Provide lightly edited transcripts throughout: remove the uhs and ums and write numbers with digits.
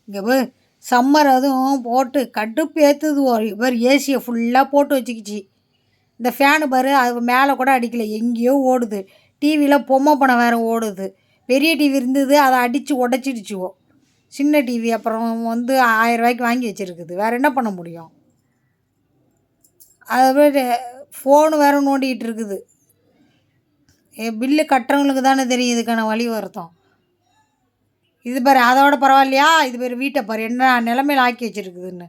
இங்கே போய் சம்மர் அதுவும் போட்டு கடுப்பு ஏற்றுது. இவர் ஏசியை ஃபுல்லாக போட்டு வச்சுக்கிச்சு. இந்த ஃபேனு பாரு அது மேலே கூட அடிக்கலை, எங்கேயோ ஓடுது. டிவியில் பொம்மை படம் வேறு ஓடுது. பெரிய டிவி இருந்தது, அதை அடித்து உடச்சிடுச்சுவோ. சின்ன டிவி அப்புறம் வந்து 1000 ரூபாய்க்கு வாங்கி வச்சுருக்குது. வேறு என்ன பண்ண முடியும்? அது ஃபோனு வேறு நோண்டிகிட்டு இருக்குது. பில்லு கட்டுறவங்களுக்கு தானே தெரியும் இதுக்கான வழி வருத்தம். இது பாரு அதோட பரவாயில்லையா, இது பேர் வீட்டை பாரு என்ன நிலமையில ஆக்கி வச்சுருக்குதுன்னு.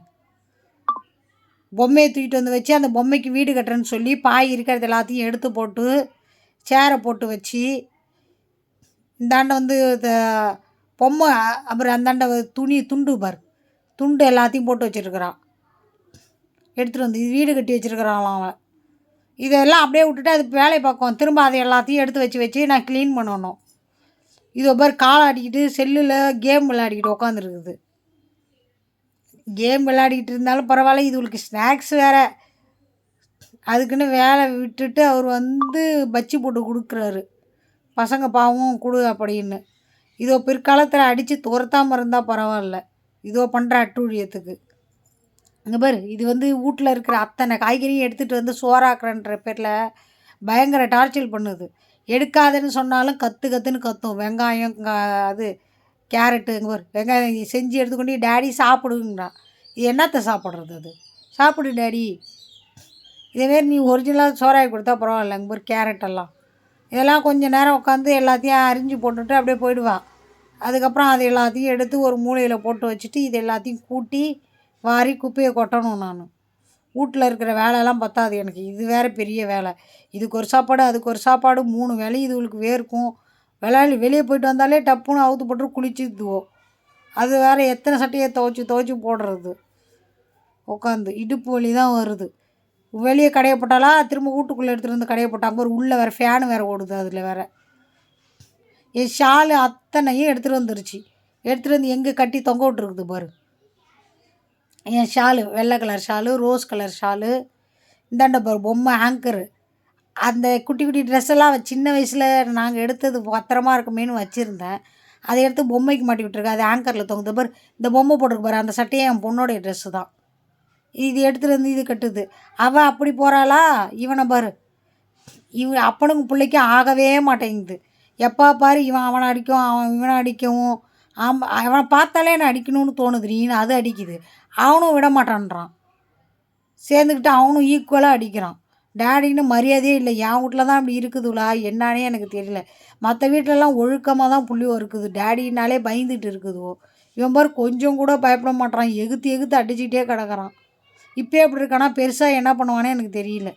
பொம்மையை தூக்கிட்டு வந்து வச்சு அந்த பொம்மைக்கு வீடு கட்டுறேன்னு சொல்லி பாய் இருக்கிறது எல்லாத்தையும் எடுத்து போட்டு சேரை போட்டு வச்சு, இந்தாண்ட வந்து பொம்மை அப்புறம் அந்தாண்ட துணி துண்டு பார், துண்டு எல்லாத்தையும் போட்டு வச்சுருக்குறான். எடுத்துகிட்டு வந்து இது வீடு கட்டி வச்சுருக்குறாங்களாம் அவன். இதெல்லாம் அப்படியே விட்டுட்டு அது வேலையை பார்க்கும். திரும்ப அதை எல்லாத்தையும் எடுத்து வச்சு நான் க்ளீன் பண்ணணும். இது ஒரு காலை ஆடிக்கிட்டு செல்லில் கேம் விளையாடிக்கிட்டு உட்காந்துருக்குது. கேம் விளையாடிக்கிட்டு இருந்தாலும் பரவாயில்ல, இதுகளுக்கு ஸ்நாக்ஸ் வேறு. அதுக்குன்னு வேலை விட்டுட்டு அவர் வந்து பச்சி போட்டு கொடுக்குறாரு. பசங்க பாவம் கொடு அப்படின்னு. இதோ பிற்காலத்தில் அடித்து துரத்தாமல் இருந்தால் பரவாயில்ல, இதோ பண்ணுற அட்டூழியத்துக்கு. இங்கே பாரு இது வந்து வீட்டில் இருக்கிற அத்தனை காய்கறியும் எடுத்துகிட்டு வந்து சோறாக்குறன்ற பேரில் பயங்கர டார்ச்சர் பண்ணுது. எடுக்காதுன்னு சொன்னாலும் கற்றுன்னு கத்தும். வெங்காயம் அது கேரட்டு இங்கே பாரு வெங்காயம் செஞ்சு எடுத்துக்கொண்டு டேடி சாப்பிடுங்கண்ணா. இது என்னத்தை சாப்பிட்றது? அது சாப்பிடு டேடி. இதேமாரி நீ ஒரிஜினலாக சோறாக்கி கொடுத்தா பரவாயில்ல. இங்கே பாரு கேரட்டெல்லாம் இதெல்லாம் கொஞ்சம் நேரம் உட்காந்து எல்லாத்தையும் அரிஞ்சு போட்டுட்டு அப்படியே போயிடுவான். அதுக்கப்புறம் அது எல்லாத்தையும் எடுத்து ஒரு மூலையில் போட்டு வச்சுட்டு இது எல்லாத்தையும் கூட்டி வாரி குப்பையை கொட்டணும். நான் வீட்டில் இருக்கிற வேலையெல்லாம் பத்தாது எனக்கு, இது வேறு பெரிய வேலை. இதுக்கு ஒரு சாப்பாடு அதுக்கு ஒரு சாப்பாடு 3 வேலையும் இதுகளுக்கு வேர்க்கும். வெளியே போயிட்டு வந்தாலே டப்புன்னு அவுத்து போட்டு குளிச்சுதுவோம். அது வேறு எத்தனை சட்டையை துவைச்சி போடுறது. உட்காந்து இடுப்பு வலி தான் வருது. வெளியே கடையை போட்டாலா திரும்ப வீட்டுக்குள்ளே எடுத்துகிட்டு வந்து கடையை போட்டாங்க. ஒரு உள்ளே வேறு ஃபேனு வேறு ஓடுது. அதில் வேறு என் ஷாலு அத்தனையும் எடுத்துகிட்டு வந்துருச்சு. எடுத்துகிட்டு வந்து எங்கே கட்டி தொங்க விட்டுருக்குது பாரு. என் ஷாலு வெள்ளை colour Shalu, rose colour Shalu, இந்தாண்ட பாரு பொம்மை ஆங்கரு. அந்த குட்டி குட்டி ட்ரெஸ்ஸெல்லாம் சின்ன வயசில் நாங்கள் எடுத்தது பத்திரமா இருக்குமேனு வச்சுருந்தேன். அதை எடுத்து பொம்மைக்கு மாட்டி விட்டுருக்கு. அது ஆங்கரில் தொங்குது பாரு. இந்த பொம்மை போட்டிருக்கு பாரு, அந்த சட்டையே என் பொண்ணோடைய ட்ரெஸ்ஸு தான். இது எடுத்துகிட்டு வந்து இது கட்டுது. அவள் அப்படி போகிறாளா, இவனை பாரு அப்பனுக்கு பிள்ளைக்கும் ஆகவே மாட்டேங்குது. எப்போ பாரு இவன் அவனை அடிக்கும், அவன் இவனை அடிக்கவும். அவனை பார்த்தாலே என்ன அடிக்கணும்னு தோணுது. நீனு அது அடிக்குது. அவனும் விட மாட்டான்றான். சேர்ந்துக்கிட்டு அவனும் ஈக்குவலாக அடிக்கிறான். டேடின்னு மரியாதையே இல்லை. என் வீட்டில் தான் அப்படி இருக்குதுலா என்னானே எனக்கு தெரியல. மற்ற வீட்டிலலாம் ஒழுக்கமாக தான் புள்ளியோ இருக்குது. டேடினாலே பயந்துட்டு இருக்குதுவோ. இவன் பாரு கொஞ்சம் கூட பயப்பட மாட்டான். எகுத்து அடிச்சுக்கிட்டே கிடக்கிறான். இப்போ எப்படி இருக்கானா, பெருசாக என்ன பண்ணுவானே எனக்கு தெரியல.